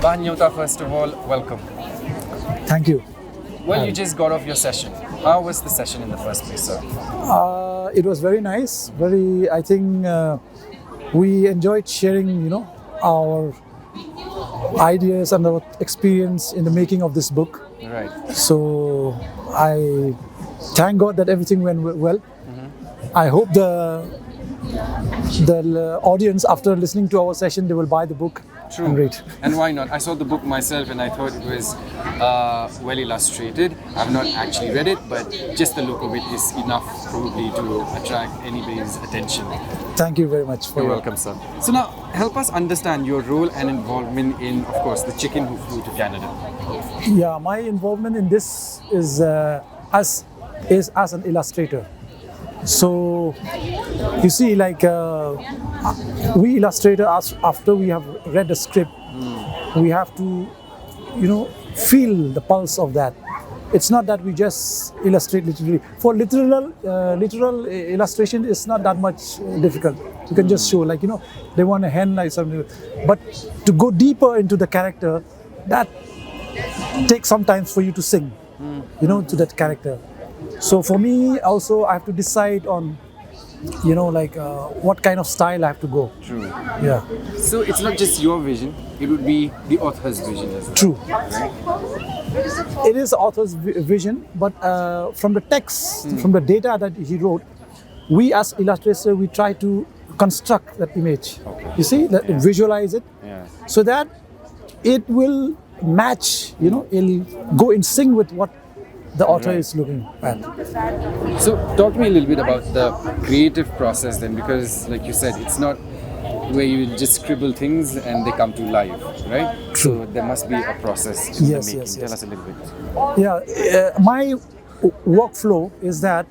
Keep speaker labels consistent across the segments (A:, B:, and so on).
A: Hynniewta, first of all, welcome.
B: Thank you.
A: Well, you just got off your session. How was the session in the first place, sir?
B: It was very nice. I think we enjoyed sharing, our ideas and our experience in the making of this book.
A: Right.
B: So I thank God that everything went well. I hope the audience, after listening to our session, they will buy the book.
A: True.
B: And read.
A: And why not? I saw the book myself and I thought it was well illustrated. I've not actually read it, but just the look of it is enough probably to attract anybody's attention.
B: Thank you very much for
A: You're
B: your
A: welcome, sir. So now, help us understand your role and involvement in, of course, the chicken who flew to Canada.
B: Yeah, my involvement in this is as an illustrator. So you see, like we illustrators, after we have read the script, we have to, feel the pulse of that. It's not that we just illustrate literally. For literal illustration, it's not that much difficult. You can just show, like, they want a hen, like something. But to go deeper into the character, that takes some time for you to sing, to that character. So for me, also, I have to decide on, what kind of style I have to go.
A: True.
B: Yeah.
A: So it's not just your vision, it would be the author's vision as well.
B: True.
A: Right?
B: It is the author's vision, but from the text, from the data that he wrote, we as illustrators, we try to construct that image.
A: Okay.
B: You see, visualize it, so that it will match, it'll go in sync with what the author is looking at.
A: So talk to me a little bit about the creative process then, because like you said, it's not where you just scribble things and they come to life, right?
B: True.
A: So there must be a process in the making. Tell us a little bit.
B: Yeah, my workflow is that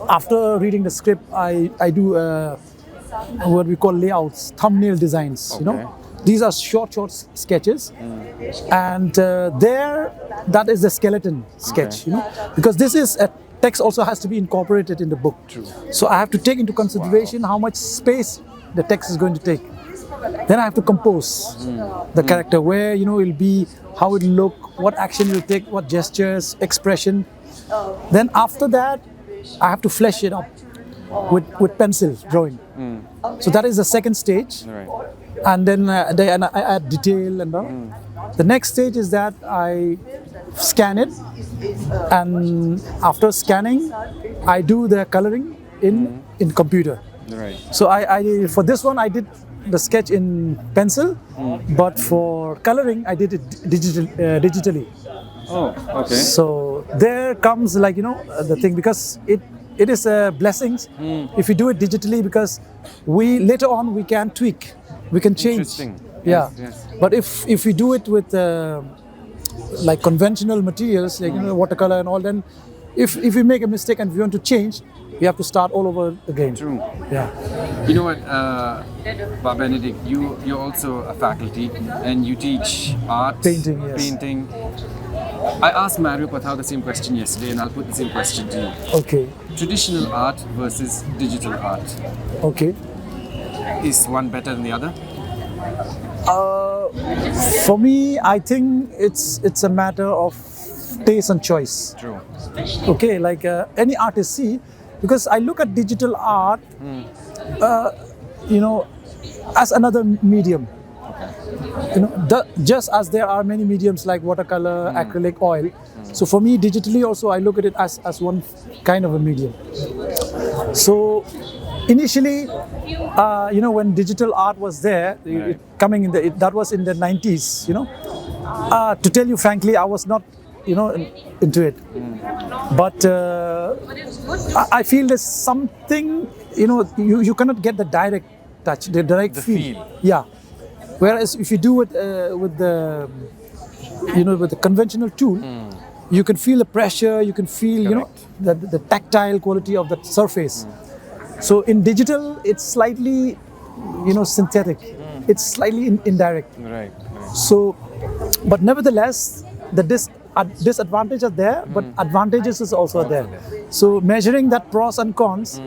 B: after reading the script, I do what we call layouts, thumbnail designs, These are short sketches, and that is the skeleton sketch, because this is a text also has to be incorporated in the book.
A: True.
B: So I have to take into consideration how much space the text is going to take. Then I have to compose the character, where it'll be, how it'll look, what action it'll take, what gestures, expression. Then after that, I have to flesh it up with pencil drawing. So that is the second stage.
A: Right.
B: And then I add detail and all. The next stage is that I scan it, and after scanning, I do the coloring in computer.
A: Right.
B: So I for this one I did the sketch in pencil, but for coloring I did it digitally.
A: Oh, okay.
B: So there comes the thing, because it is blessings if you do it digitally, because later on we can tweak. We can change.
A: Interesting.
B: Yeah.
A: Yes.
B: But if we do it with like conventional materials, like watercolor and all, then if we make a mistake and we want to change, we have to start all over again.
A: True.
B: Yeah.
A: You know what, Benedict, you're also a faculty and you teach art,
B: Painting, yes.
A: painting. I asked Mario Pathau the same question yesterday, and I'll put the same question to you.
B: Okay.
A: Traditional art versus digital art.
B: Okay.
A: Is one better than the other?
B: For me, I think it's a matter of taste and choice.
A: True.
B: Okay, like any artist, see, because I look at digital art, as another medium. Just as there are many mediums like watercolor, acrylic, oil. So for me, digitally also, I look at it as one kind of a medium. So initially, when digital art was there, that was in the 90s. To tell you frankly, I was not, into it. But I feel there's something, you cannot get the direct touch, the direct feel. Yeah. Whereas if you do it with the conventional tool, you can feel the pressure, you can feel, the tactile quality of the surface. So in digital, it's slightly, synthetic. It's slightly indirect.
A: Right.
B: So, but nevertheless, the disadvantages are there, but advantages is also there. So measuring that pros and cons,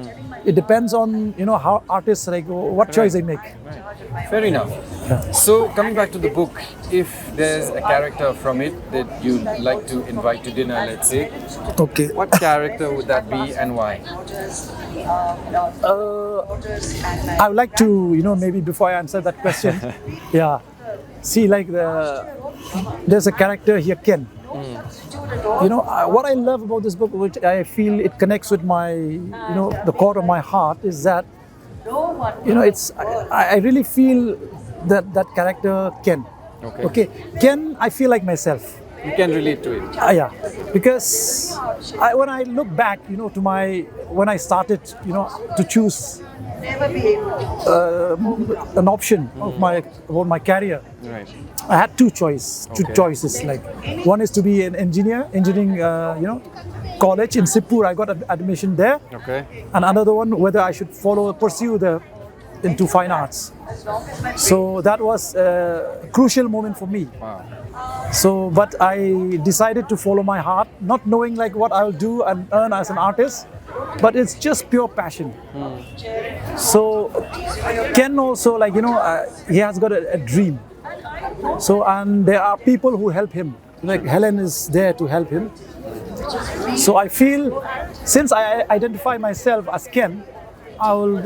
B: it depends on how artists what choice they make.
A: Right. Fair enough. So coming back to the book, if there's a character from it that you'd like to invite to dinner, let's say,
B: Okay.
A: what character would that be and why?
B: I would like to, maybe before I answer that question, yeah, see, like there's a character here, Ken. What I love about this book, which I feel it connects with my, the core of my heart, is that, I really feel that character, Ken. Okay. Ken, I feel like myself.
A: You can relate to it.
B: Yeah, because when I look back, to when I started, to choose an option of about my career,
A: Right.
B: I had two choices. Like, one is to be an engineering, college in Sipur. I got admission there,
A: Okay.
B: and another one whether I should pursue into fine arts. So that was a crucial moment for me.
A: Wow.
B: So, but I decided to follow my heart, not knowing like what I'll do and earn as an artist, but it's just pure passion. So, Ken also, like, he has got a dream. So, and there are people who help him. Like Helen is there to help him. So I feel, since I identify myself as Ken, I would,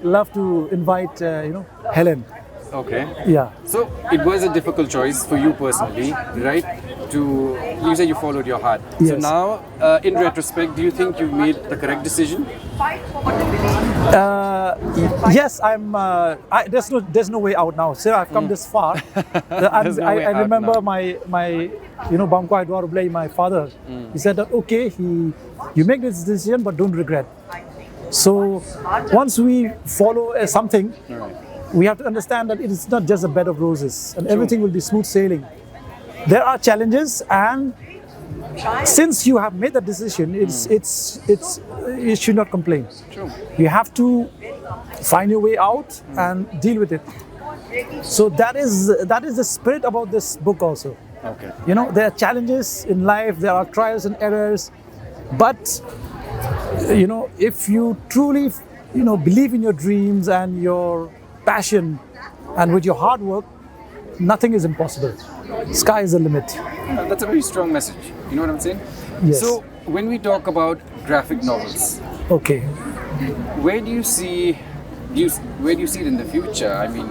B: love to invite, Helen.
A: Okay.
B: Yeah.
A: So it was a difficult choice for you personally, right? You say you followed your heart. So
B: Yes.
A: now, in retrospect, do you think you made the correct decision?
B: Yes, there's no way out now. So I've come this far.
A: There's no way
B: I
A: out
B: remember
A: now.
B: my Bangkwai Dwarublay, my father. He said that okay, you make this decision, but don't regret. So once we follow something, we have to understand that it is not just a bed of roses, and everything will be smooth sailing. There are challenges, and since you have made that decision, you should not complain.
A: True.
B: You have to find your way out and deal with it. So that is the spirit about this book also.
A: Okay.
B: There are challenges in life, there are trials and errors, but if you truly believe in your dreams and your passion and with your hard work, nothing is impossible. Sky is the limit.
A: That's a very strong message. You know what I'm saying?
B: Yes.
A: So when we talk about graphic novels,
B: Okay.
A: where do you see it in the future? I mean,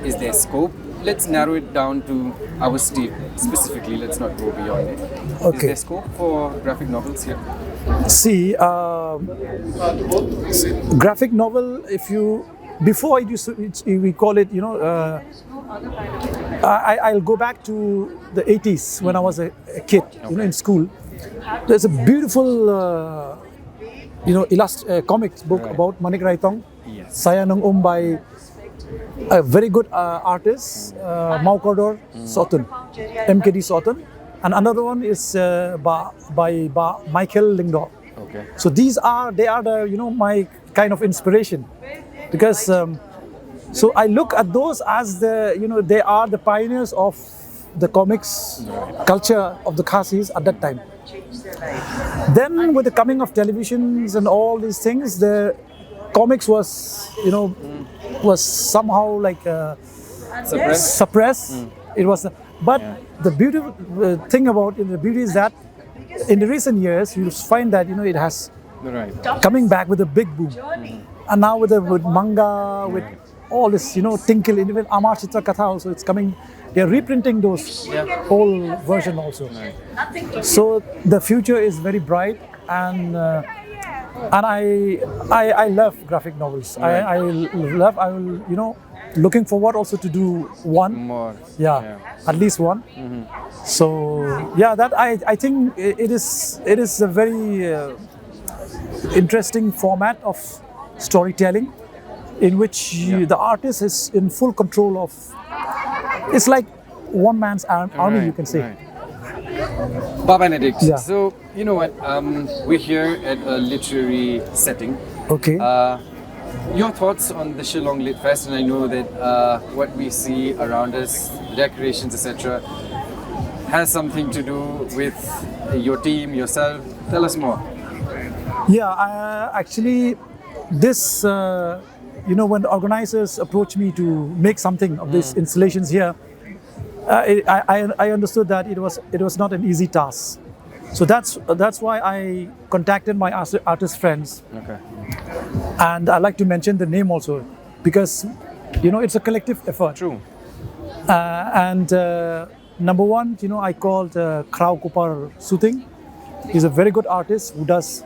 A: is there scope? Let's narrow it down to our state specifically. Let's not go beyond it. Is
B: Okay.
A: there scope for graphic novels here?
B: See, graphic novel, before we call it, I'll go back to the 80s when I was a kid, in school. There's a beautiful, comics book about Manik Raitong,
A: Yes.
B: Saya Nung by a very good artist, Maukodor Sotun, MKD Sotun, and another one is by Michael Lingdor.
A: Okay.
B: So they are the my kind of inspiration, because so I look at those as they are the pioneers of the comics culture of the Khasis at that time. Then with the coming of televisions and all these things, the comics was somehow like suppressed. It was, but the beautiful thing about the beauty is that in the recent years you find that it has
A: Right.
B: coming back with a big boom, and now with manga, with all this Tinkle, even Amar Chitra Katha also, it's coming. They're reprinting those whole version also. So the future is very bright, and I love graphic novels. I will looking forward also to do one.
A: More.
B: Yeah, at least one. So that I think it is a very interesting format of storytelling, in which the artist is in full control of. It's like one man's army, you can say.
A: Right. Benedict.
B: Yeah.
A: So you know what? We're here at a literary setting.
B: Okay.
A: Your thoughts on the Shillong Lit Fest, and I know that what we see around us, the decorations, etc., has something to do with your team, yourself. Tell us more.
B: Yeah, actually, this when the organizers approached me to make something of these installations here, I understood that it was not an easy task. So that's why I contacted my artist friends.
A: Okay.
B: And I like to mention the name also, because it's a collective effort.
A: True.
B: And number one, I called Krau Kupar Suting. He's a very good artist he does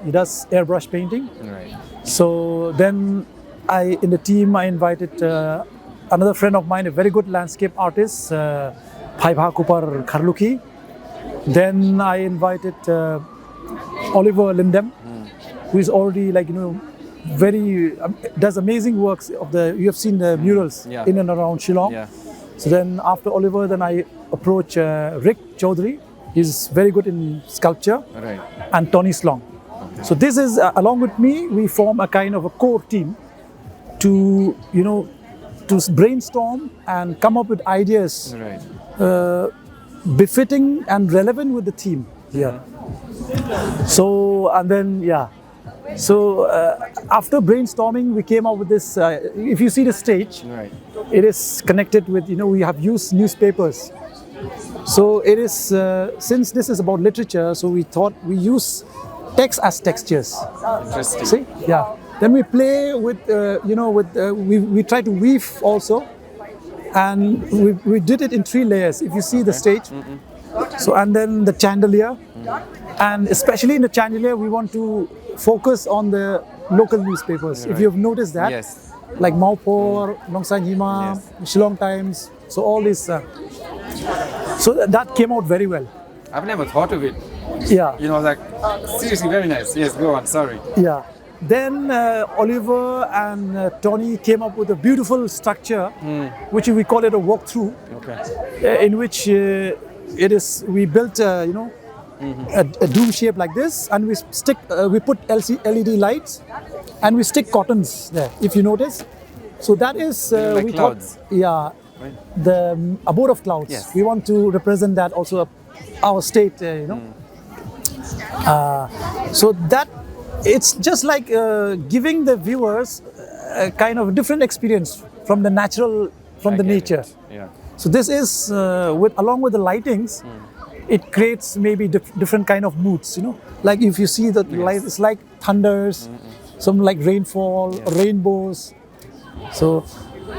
B: airbrush painting.
A: Right.
B: So then in the team I invited another friend of mine, a very good landscape artist, Bhaibha Kupar Kharluki. Then I invited Oliver Lindem, who is already very does amazing works you have seen the murals in and around Shillong.
A: Yeah.
B: So then after Oliver, then I approach Rick Chaudhary. He's very good in sculpture.
A: Right.
B: And Tony Slong. Okay. So this is along with me, we form a kind of a core team to to brainstorm and come up with ideas befitting and relevant with the theme. Yeah. So and then So after brainstorming, we came up with this. If you see the stage, it is connected with we have used newspapers. So it is since this is about literature, so we thought we use text as textures.
A: Interesting.
B: See, yeah. Then we play with we try to weave also, and we did it in 3 layers. If you see the stage, so and then the chandelier, and especially in the chandelier, we want to focus on the local newspapers. If you have noticed that, like Maupor, Nongsan Hima, Shillong Times, so all this. So that came out very well.
A: I've never thought of it.
B: Yeah.
A: Seriously, very nice. Yes, go on. Sorry.
B: Yeah. Then Oliver and Tony came up with a beautiful structure, which we call it a walkthrough, in which we built a dome shape like this, and we put LED lights, and we stick cottons there. If you notice, so that is
A: like clouds.
B: The abode of clouds.
A: Yes.
B: We want to represent that also, our state. So that it's just like giving the viewers a kind of different experience from the natural, from the nature.
A: Yeah.
B: So this is along with the lightings. It creates maybe different kind of moods, Like if you see the light, it's like thunders, some like rainfall, rainbows. So,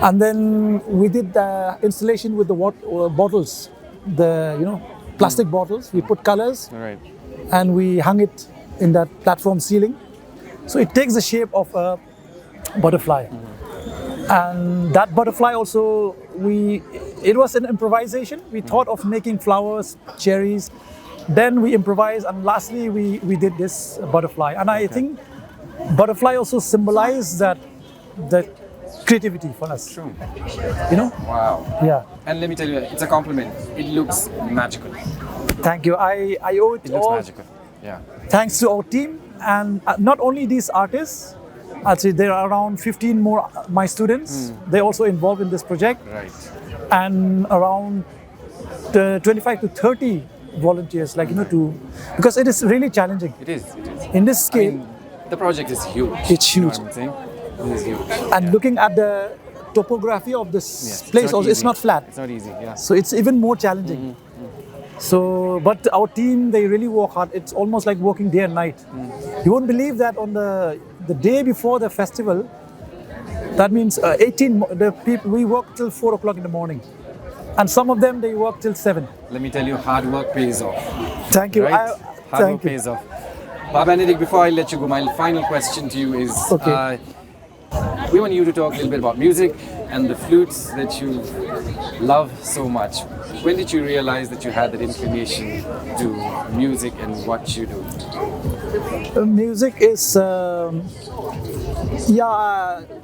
B: and then we did the installation with the bottles, the plastic bottles. We put colors, and we hung it in that platform ceiling. So it takes the shape of a butterfly. And that butterfly also, it was an improvisation. We thought of making flowers, cherries. Then we improvised, and lastly we did this butterfly. And I think butterfly also symbolizes that creativity for us.
A: True.
B: Wow. Yeah.
A: And let me tell you, it's a compliment. It looks magical.
B: Thank you. I owe it
A: looks magical. Yeah.
B: Thanks to our team, and not only these artists. Actually, there are around 15 more my students. They're also involved in this project.
A: Right.
B: And around 25 to 30 volunteers, because it is really challenging.
A: It is.
B: In this scale,
A: the project is huge.
B: It's huge.
A: You know what I'm saying? It is huge.
B: And looking at the topography of this place, it's not flat.
A: It's not easy. Yeah.
B: So it's even more challenging. So, but our team, they really work hard. It's almost like working day and night. You won't believe that on the day before the festival, that means 18 the people, we work till 4 o'clock in the morning, and some of them they work till 7.
A: Let me tell you, hard work pays off.
B: Thank you.
A: Right? Hard work pays off. Benedict, before I let you go, my final question to you is: we want you to talk a little bit about music and the flutes that you love so much. When did you realize that you had that inclination to music and what you do?
B: Music is,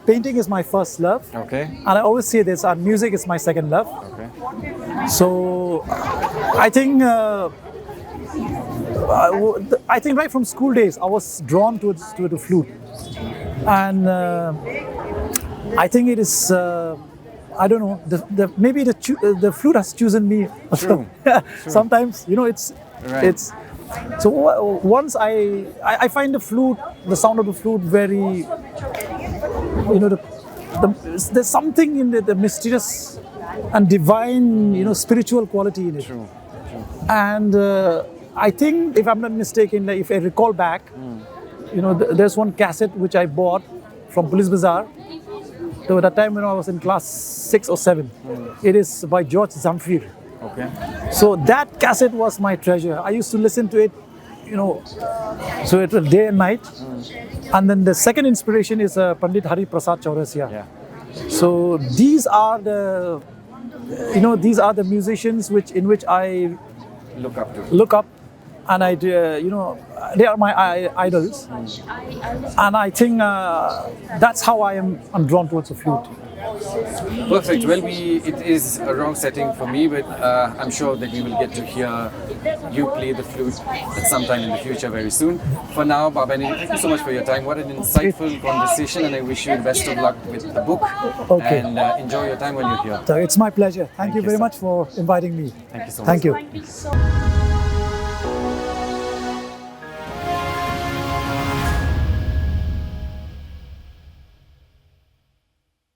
B: painting is my first love.
A: Okay.
B: And I always say this, music is my second love.
A: Okay.
B: So, I think right from school days, I was drawn to the flute. And I think it is, I don't know, maybe the flute has chosen me.
A: True.
B: Sometimes, it's so once I find the sound of the flute very, there's something in the mysterious and divine, spiritual quality in it.
A: True.
B: And I think, if I'm not mistaken, like, if I recall back, there's one cassette which I bought from Police Bazaar. So at that time when I was in class 6 or 7. It is by George Zamfir.
A: Okay.
B: So that cassette was my treasure. I used to listen to it, so it was day and night. And then the second inspiration is Pandit Hari Prasad Chaurasia.
A: Yeah.
B: So these are the musicians in which I look up, and I they are my idols, and I think that's how I'm drawn towards the flute.
A: Perfect. Well, it is a wrong setting for me, but I'm sure that we will get to hear you play the flute at some time in the future very soon. For now, Babani, thank you so much for your time. What an insightful conversation, and I wish you the best of luck with the book.
B: Okay.
A: And enjoy your time when you're here.
B: So it's my pleasure. Thank you very
A: sir.
B: much for inviting me.
A: Thank you so much.
B: Thank you.
C: Thank you so much.